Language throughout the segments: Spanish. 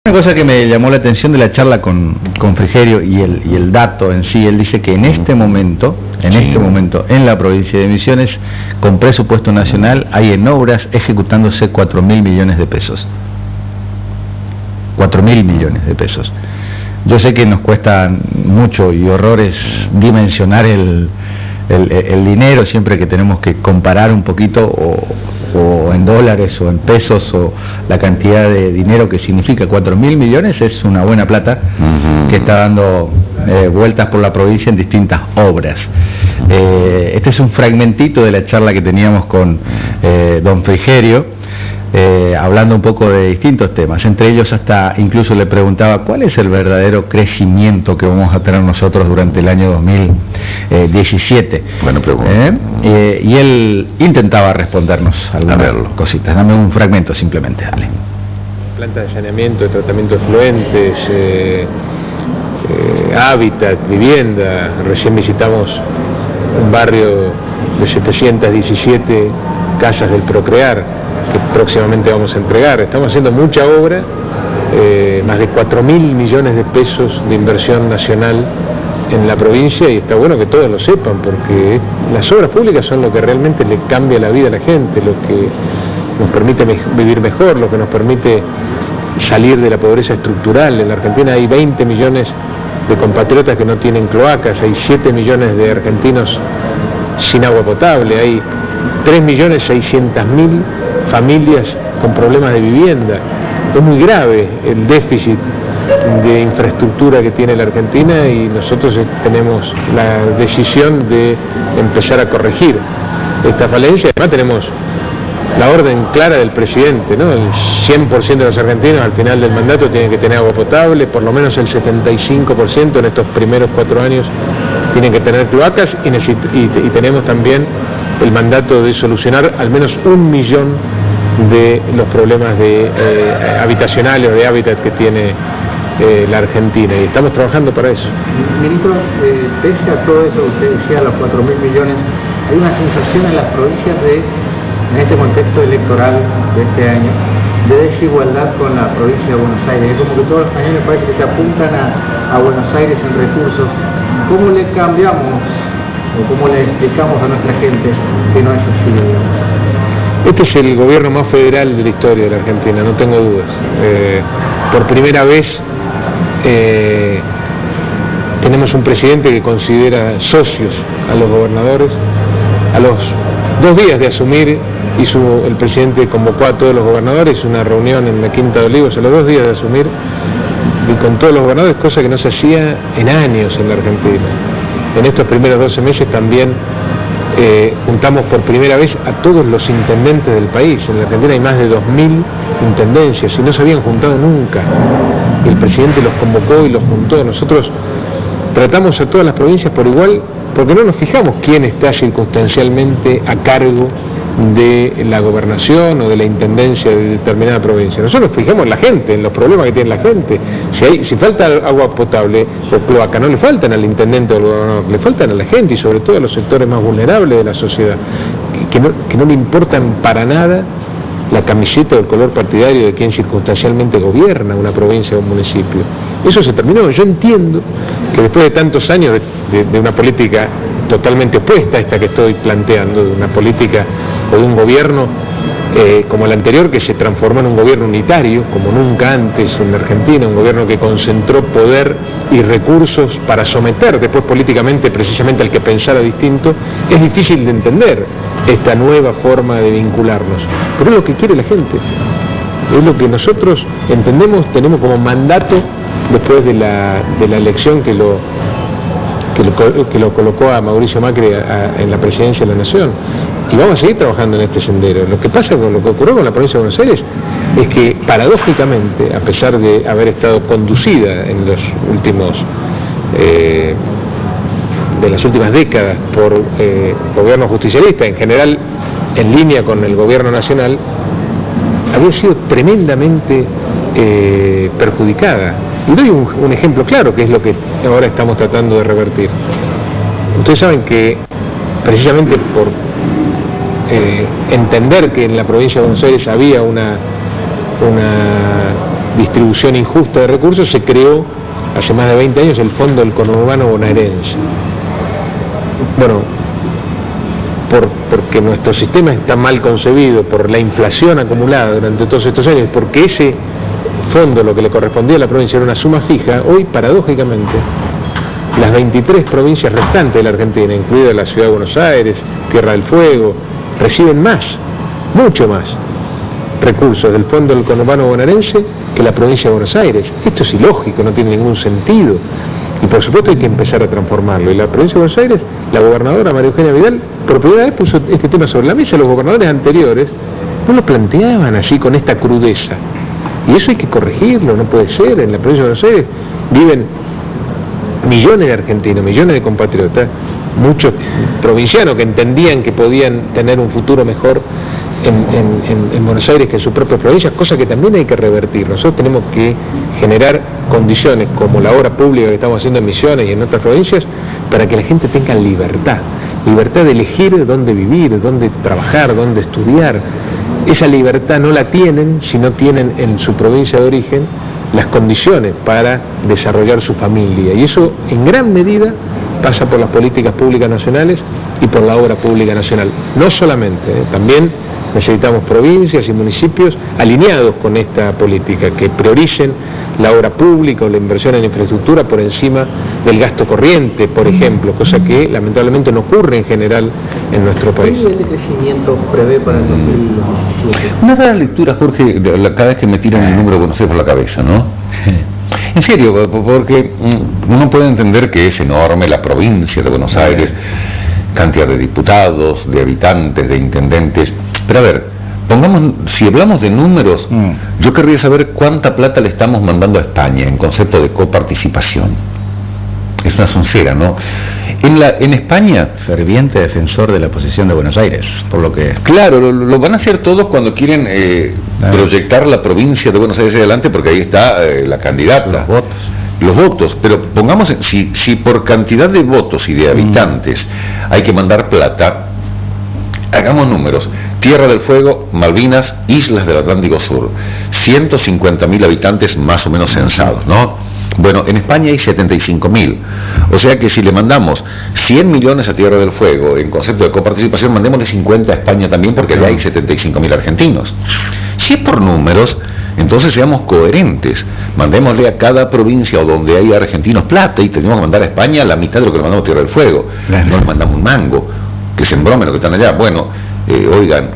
Una cosa que me llamó la atención de la charla con Frigerio y el dato en sí, él dice que en este momento, en la provincia de Misiones, con presupuesto nacional, hay en obras ejecutándose 4.000 millones de pesos. 4.000 millones de pesos. Yo sé que nos cuesta mucho y horrores dimensionar el dinero siempre que tenemos que comparar un poquito o en dólares o en pesos o la cantidad de dinero que significa 4.000 millones es una buena plata que está dando vueltas por la provincia en distintas obras. Este es un fragmentito de la charla que teníamos con don Frigerio, hablando un poco de distintos temas, entre ellos hasta incluso le preguntaba cuál es el verdadero crecimiento que vamos a tener nosotros durante el año 2017. Bueno, y él intentaba respondernos algunas cositas. Dame un fragmento simplemente, dale. Plantas de saneamiento, de tratamiento de efluentes, hábitat, vivienda. Recién visitamos un barrio de 717 casas del Procrear, que próximamente vamos a entregar. Estamos haciendo mucha obra, más de 4.000 millones de pesos de inversión nacional en la provincia, y está bueno que todos lo sepan, porque las obras públicas son lo que realmente le cambia la vida a la gente, lo que nos permite vivir mejor, lo que nos permite salir de la pobreza estructural. En la Argentina hay 20 millones de compatriotas que no tienen cloacas, hay 7 millones de argentinos sin agua potable, hay 3.600.000 familias con problemas de vivienda. Es muy grave el déficit de infraestructura que tiene la Argentina, y nosotros tenemos la decisión de empezar a corregir esta falencia. Además tenemos la orden clara del presidente, ¿no? El 100% de los argentinos al final del mandato tienen que tener agua potable, por lo menos el 75% en estos primeros 4 años tienen que tener cloacas, y tenemos también el mandato de solucionar al menos 1 millón de los problemas habitacionales o de hábitat que tiene la Argentina, y estamos trabajando para eso. Ministro, pese a todo eso que usted decía, los 4.000 millones, hay una sensación en las provincias en este contexto electoral de este año, de desigualdad con la provincia de Buenos Aires. Es como que todos los españoles parece que se apuntan a Buenos Aires en recursos. ¿Cómo le cambiamos o cómo le explicamos a nuestra gente que no es así, digamos? Este es el gobierno más federal de la historia de la Argentina, no tengo dudas. Por primera vez tenemos un presidente que considera socios a los gobernadores. A los 2 días de asumir, el presidente convocó a todos los gobernadores, una reunión en la Quinta de Olivos a los 2 días de asumir, y con todos los gobernadores, cosa que no se hacía en años en la Argentina. En estos primeros 12 meses también juntamos por primera vez a todos los intendentes del país. En la Argentina hay más de 2.000 intendencias y no se habían juntado nunca. El presidente los convocó y los juntó. Nosotros tratamos a todas las provincias por igual, porque no nos fijamos quién está circunstancialmente a cargo de la gobernación o de la intendencia de determinada provincia. Nosotros nos fijamos en la gente, en los problemas que tiene la gente. Si falta agua potable o cloaca, no le faltan al intendente o al gobernador, le faltan a la gente, y sobre todo a los sectores más vulnerables de la sociedad, que no le importan para nada la camiseta o el color partidario de quien circunstancialmente gobierna una provincia o un municipio. Eso se terminó. Yo entiendo que después de tantos años de una política totalmente opuesta a esta que estoy planteando, de una política o de un gobierno como el anterior, que se transformó en un gobierno unitario, como nunca antes en la Argentina, un gobierno que concentró poder y recursos para someter después políticamente precisamente al que pensara distinto, es difícil de entender esta nueva forma de vincularnos. Pero es lo que quiere la gente, es lo que nosotros entendemos, tenemos como mandato después de la elección que lo colocó a Mauricio Macri en la presidencia de la Nación, y vamos a seguir trabajando en este sendero. Lo que pasa con lo que ocurrió con la provincia de Buenos Aires es que, paradójicamente, a pesar de haber estado conducida en los últimos de las últimas décadas por gobiernos justicialistas, en general en línea con el gobierno nacional, había sido tremendamente perjudicada. Y doy un ejemplo claro, que es lo que ahora estamos tratando de revertir. Ustedes saben que precisamente por entender que en la provincia de Buenos Aires había una distribución injusta de recursos, se creó hace más de 20 años el Fondo del Conurbano Bonaerense. Bueno, porque nuestro sistema está mal concebido por la inflación acumulada durante todos estos años, porque ese fondo, lo que le correspondía a la provincia era una suma fija, hoy paradójicamente las 23 provincias restantes de la Argentina, incluida la Ciudad de Buenos Aires, Tierra del Fuego, reciben más, mucho más recursos del Fondo del Conurbano Bonaerense que la provincia de Buenos Aires. Esto es ilógico, no tiene ningún sentido. Y por supuesto hay que empezar a transformarlo. Y la provincia de Buenos Aires, la gobernadora María Eugenia Vidal, por primera vez puso este tema sobre la mesa. Los gobernadores anteriores no lo planteaban así con esta crudeza. Y eso hay que corregirlo, no puede ser. En la provincia de Buenos Aires viven millones de argentinos, millones de compatriotas, muchos provincianos que entendían que podían tener un futuro mejor en Buenos Aires que en sus propias provincias, cosa que también hay que revertir. Nosotros tenemos que generar condiciones como la obra pública que estamos haciendo en Misiones y en otras provincias para que la gente tenga libertad de elegir dónde vivir, dónde trabajar, dónde estudiar. Esa libertad no la tienen si no tienen en su provincia de origen las condiciones para desarrollar su familia, y eso en gran medida pasa por las políticas públicas nacionales y por la obra pública nacional. No solamente, también necesitamos provincias y municipios alineados con esta política, que prioricen la obra pública o la inversión en infraestructura por encima del gasto corriente, por ejemplo, cosa que lamentablemente no ocurre en general en nuestro país. ¿Qué nivel de crecimiento prevé para el 2017? Una rara lectura, Jorge, cada vez que me tiran el número de Buenos Aires por la cabeza, ¿no? En serio, porque uno puede entender que es enorme la provincia de Buenos Aires, cantidad de diputados, de habitantes, de intendentes, pero a ver, si hablamos de números, yo querría saber cuánta plata le estamos mandando a España en concepto de coparticipación. Es una soncera, ¿no? En España, ferviente defensor de la posición de Buenos Aires, por lo que... Claro, lo van a hacer todos cuando quieren proyectar la provincia de Buenos Aires adelante, porque ahí está la candidata. Los votos, pero pongamos, si por cantidad de votos y de habitantes hay que mandar plata, hagamos números. Tierra del Fuego, Malvinas, Islas del Atlántico Sur, 150.000 habitantes más o menos censados, ¿no? Bueno, en España hay 75.000, o sea que si le mandamos 100 millones a Tierra del Fuego en concepto de coparticipación, mandémosle 50 a España también, porque allá hay 75.000 argentinos. Si es por números, entonces seamos coherentes, mandémosle a cada provincia o donde hay argentinos plata, y tenemos que mandar a España la mitad de lo que le mandamos a Tierra del Fuego. No le mandamos un mango, que se embromen los que están allá. Bueno, oigan,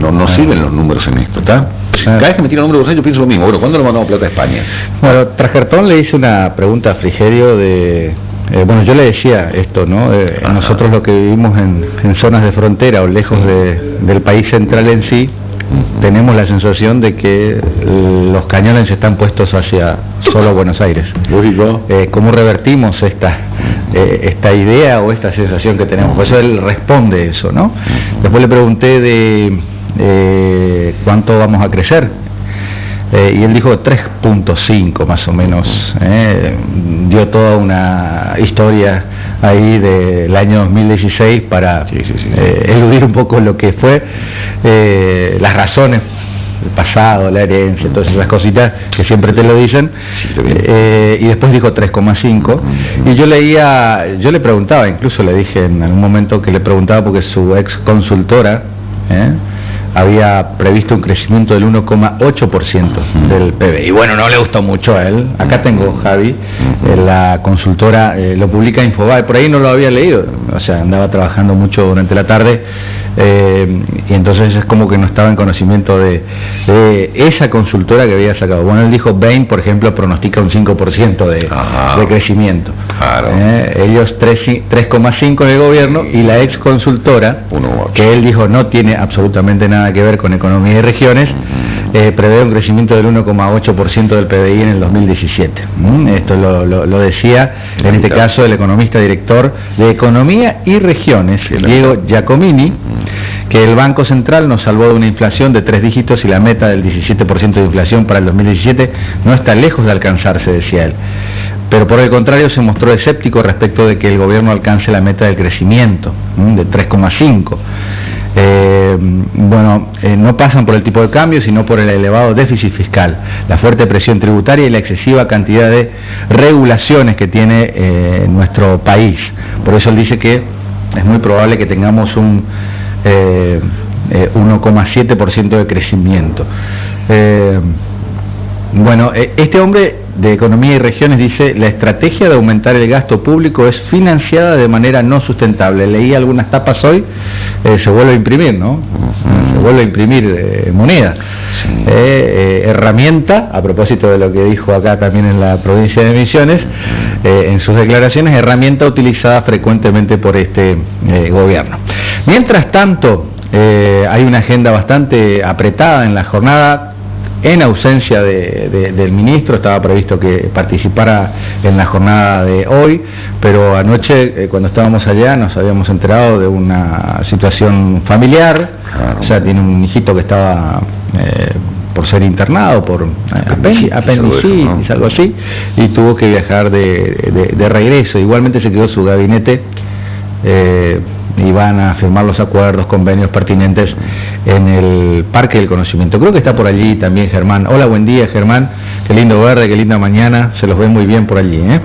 no sirven los números en esto, ¿está? Cada vez que me tiran números, yo pienso lo mismo. Bueno, ¿cuándo le mandamos plata a España? Bueno, Trajertón le hice una pregunta a Frigerio de... bueno, yo le decía esto, ¿no? Nosotros lo que vivimos en zonas de frontera o lejos del país central en sí, tenemos la sensación de que los cañones están puestos hacia solo Buenos Aires. Lógico. ¿Cómo revertimos esta idea o esta sensación que tenemos? Por eso él responde eso, ¿no? Después le pregunté de cuánto vamos a crecer, y él dijo 3.5 más o menos. Dio toda una historia ahí del año 2016 para eludir un poco lo que fue las razones, el pasado, la herencia, todas esas cositas que siempre te lo dicen. Y después dijo 3,5, y yo le preguntaba, incluso le dije en algún momento que le preguntaba porque su ex consultora había previsto un crecimiento del 1,8% del PBI. Y bueno, no le gustó mucho a él. Acá tengo, Javi, la consultora, lo publica Infobae, por ahí no lo había leído, o sea, andaba trabajando mucho durante la tarde, y entonces es como que no estaba en conocimiento de esa consultora que había sacado. Bueno, él dijo Bain, por ejemplo, pronostica un 5% de crecimiento. Claro. Ellos 3,5 en el gobierno, y la ex consultora, que él dijo no tiene absolutamente nada que ver con economía y regiones, prevé un crecimiento del 1,8% del PBI en el 2017. Esto lo decía, en este caso, el economista director de Economía y Regiones, Diego Giacomini, que el Banco Central nos salvó de una inflación de 3 dígitos y la meta del 17% de inflación para el 2017 no está lejos de alcanzarse, decía él. Pero por el contrario se mostró escéptico respecto de que el gobierno alcance la meta del crecimiento, de 3,5. no pasan por el tipo de cambio, sino por el elevado déficit fiscal, la fuerte presión tributaria y la excesiva cantidad de regulaciones que tiene nuestro país. Por eso él dice que es muy probable que tengamos un 1,7% de crecimiento. Este hombre de Economía y Regiones dice: la estrategia de aumentar el gasto público es financiada de manera no sustentable. Leí algunas tapas hoy, se vuelve a imprimir, ¿no? Se vuelve a imprimir moneda. Herramienta, a propósito de lo que dijo acá también en la provincia de Misiones, en sus declaraciones, herramienta utilizada frecuentemente por este gobierno. Mientras tanto, hay una agenda bastante apretada en la jornada. En ausencia del ministro, estaba previsto que participara en la jornada de hoy, pero anoche, cuando estábamos allá, nos habíamos enterado de una situación familiar. O sea, tiene un hijito que estaba por ser internado por apendicitis, algo así, y tuvo que viajar de regreso. Igualmente se quedó su gabinete, y van a firmar los acuerdos, convenios pertinentes en el Parque del Conocimiento. Creo que está por allí también Germán. Hola, buen día, Germán. Qué lindo verde, qué linda mañana. Se los ve muy bien por allí, ¿eh?